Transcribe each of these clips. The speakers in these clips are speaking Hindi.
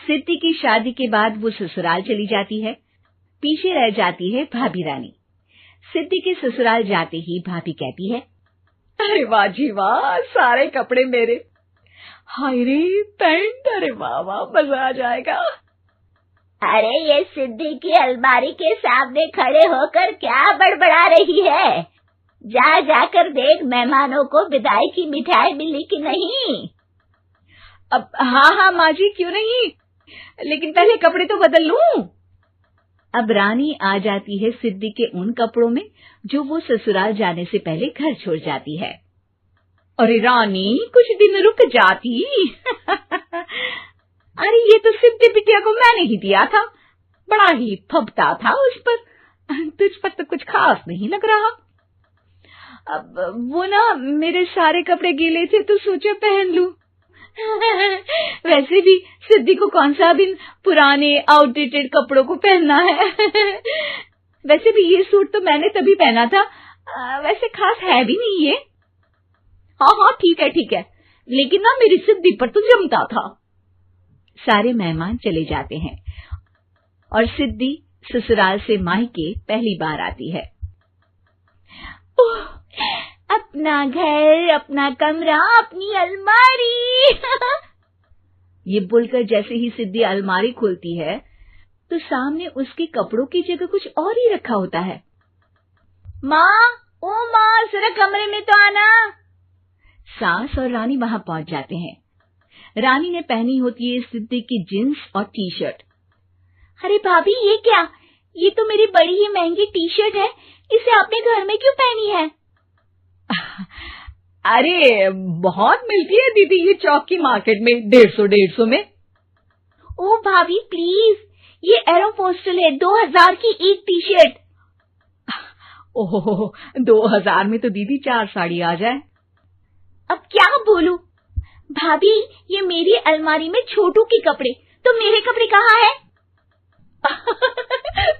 सिद्धि की शादी के बाद वो ससुराल चली जाती है। पीछे रह जाती है भाभी रानी। सिद्धि के ससुराल जाते ही भाभी कहती है, अरे वाह जी वाह, सारे कपड़े मेरे। हाय रे पैंट, अरे वाह वाह, मजा आ जाएगा। अरे ये सिद्धि की अलमारी के सामने खड़े होकर क्या बड़बड़ा रही है? जाकर देख मेहमानों को विदाई की मिठाई मिली कि नहीं। अब हाँ माँ जी, क्यों नहीं, लेकिन पहले कपड़े तो बदल लूं। अब रानी आ जाती है सिद्धि के उन कपड़ों में जो वो ससुराल जाने से पहले घर छोड़ जाती है। अरे रानी, कुछ दिन रुक जाती। अरे ये तो सिद्धि बिटिया को मैंने ही दिया था, बड़ा ही फबता था उस पर, तुझ पर तो कुछ खास नहीं लग रहा। अब वो ना मेरे सारे कपड़े गीले थे तो सोचा पहन लूं। वैसे भी सिद्धि को कौन सा दिन पुराने आउटडेटेड कपड़ों को पहनना है। वैसे भी ये सूट तो मैंने तभी पहना था, वैसे खास है भी नहीं ये। हाँ ठीक है, लेकिन ना मेरी सिद्धि पर तो जमता था। सारे मेहमान चले जाते हैं और सिद्धि ससुराल से मायके पहली बार आती है। अपना घर, अपना कमरा, अपनी अलमारी। ये बोलकर जैसे ही सिद्धि अलमारी खोलती है तो सामने उसके कपड़ों की जगह कुछ और ही रखा होता है। माँ, जरा कमरे में तो आना। सास और रानी वहां पहुंच जाते हैं। रानी ने पहनी होती है सिद्धि की जींस और टी शर्ट। अरे भाभी, ये क्या? ये तो मेरी बड़ी ही महंगी टी शर्ट है, इसे आपने घर में क्यों पहनी है? अरे बहुत मिलती है दीदी ये चौक की मार्केट में, 150 में। ओ भाभी प्लीज, ये एरोपोस्टल है, 2000 की एक टी शर्ट। ओहो, 2000 में तो दीदी 4 साड़ी आ जाए। अब क्या बोलूं? भाभी, ये मेरी अलमारी में छोटू के कपड़े, तो मेरे कपड़े कहाँ हैं?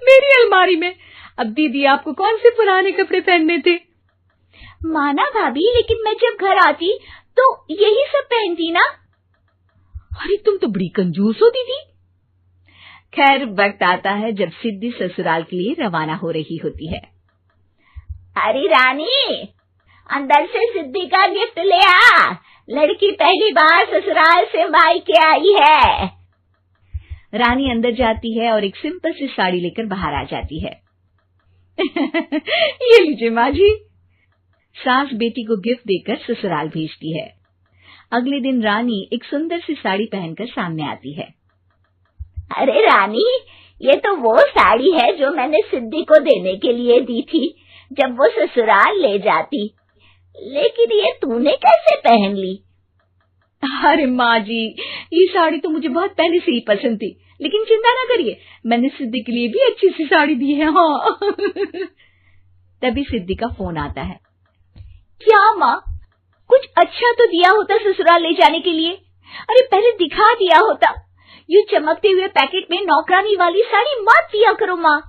मेरी अलमारी में? अब दीदी आपको कौन से पुराने कपड़े पहनने थे? माना भाभी, लेकिन मैं जब घर आती तो यही सब पहनती ना। अरे तुम तो बड़ी कंजूस हो दीदी। खैर, वक्त आता है जब सिद्धि ससुराल के लिए रवाना हो रही होती है। अरे रानी, अंदर से सिद्धि का गिफ्ट ले आ, लड़की पहली बार ससुराल से मायके आई है। रानी अंदर जाती है और एक सिंपल सी साड़ी लेकर बाहर आ जाती है। ये लीजिए माँ जी। सास बेटी को गिफ्ट देकर ससुराल भेजती है। अगले दिन रानी एक सुंदर सी साड़ी पहनकर सामने आती है। अरे रानी, ये तो वो साड़ी है जो मैंने सिद्धि को देने के लिए दी थी जब वो ससुराल ले जाती, लेकिन ये तूने कैसे पहन ली? अरे माँ जी, ये साड़ी तो मुझे बहुत पहले से ही पसंद थी, लेकिन चिंता ना करिए, मैंने सिद्धि के लिए भी अच्छी सी साड़ी दी है। हाँ। तभी सिद्धि का फोन आता है। क्या माँ, कुछ अच्छा तो दिया होता ससुराल ले जाने के लिए। अरे पहले दिखा दिया होता। ये चमकते हुए पैकेट में नौकरानी वाली साड़ी मत दिया करो माँ।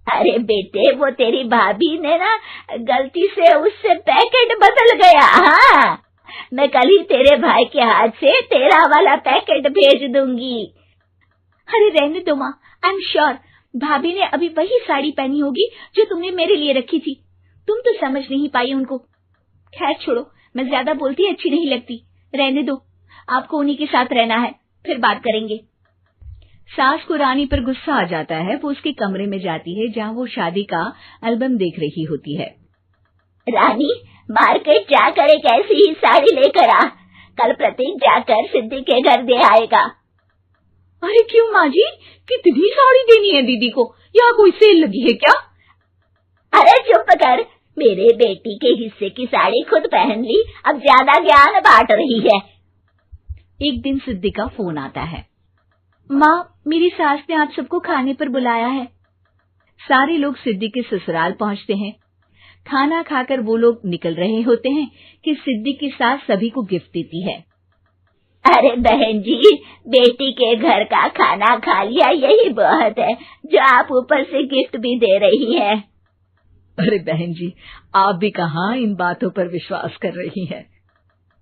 अरे बेटे, वो तेरी भाभी ने ना गलती से उससे पैकेट बदल गया। हाँ, मैं कल ही तेरे भाई के हाथ से तेरा वाला पैकेट भेज दूंगी। अरे रहने दो माँ, आई एम श्योर भाभी ने अभी वही साड़ी पहनी होगी जो तुमने मेरे लिए रखी थी। तुम तो समझ नहीं पाई उनको। खैर छोड़ो, मैं ज्यादा बोलती अच्छी नहीं लगती, रहने दो, आपको उन्हीं के साथ रहना है, फिर बात करेंगे। सास को रानी पर गुस्सा आ जाता है। वो उसके कमरे में जाती है जहाँ वो शादी का एल्बम देख रही होती है। रानी, मार्केट जाकर एक ऐसी ही साड़ी लेकर आ, कल प्रतीक जाकर सिद्धि के घर दे आएगा। अरे क्यों माँ जी, कितनी साड़ी देनी है दीदी को? यहाँ कोई सेल लगी है क्या? अरे चुप कर, मेरे बेटी के हिस्से की साड़ी खुद पहन ली, अब ज्यादा ज्ञान बांट रही है। एक दिन सिद्धि का फोन आता है। माँ, मेरी सास ने आप सबको खाने पर बुलाया है। सारे लोग सिद्धि के ससुराल पहुँचते हैं। खाना खाकर वो लोग निकल रहे होते हैं कि सिद्धि की सास सभी को गिफ्ट देती है। अरे बहन जी, बेटी के घर का खाना खा लिया, यही बहुत है जो आप ऊपर से गिफ्ट भी दे रही है। अरे बहन जी, आप भी कहाँ इन बातों पर विश्वास कर रही हैं।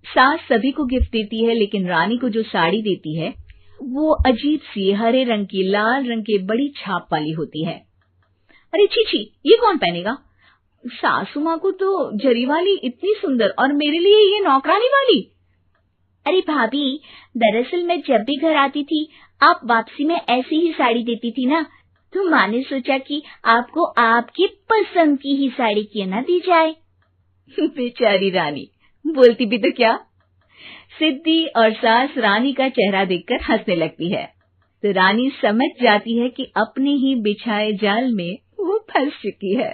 सास सभी को गिफ्ट देती है, लेकिन रानी को जो साड़ी देती है वो अजीब सी हरे रंग की लाल रंग के बड़ी छाप वाली होती है। अरे छी, ये कौन पहनेगा? सासू माँ को तो जरी वाली इतनी सुंदर, और मेरे लिए ये नौकरानी वाली। अरे भाभी, दरअसल मैं जब भी घर आती थी आप वापसी में ऐसी ही साड़ी देती थी ना, तो माँ ने सोचा कि आपको आपकी पसंद की ही साड़ी क्यों ना दी जाए। बेचारी रानी, बोलती भी तो क्या। सिद्धि और सास रानी का चेहरा देखकर हंसने लगती है, तो रानी समझ जाती है कि अपने ही बिछाए जाल में वो फंस चुकी है।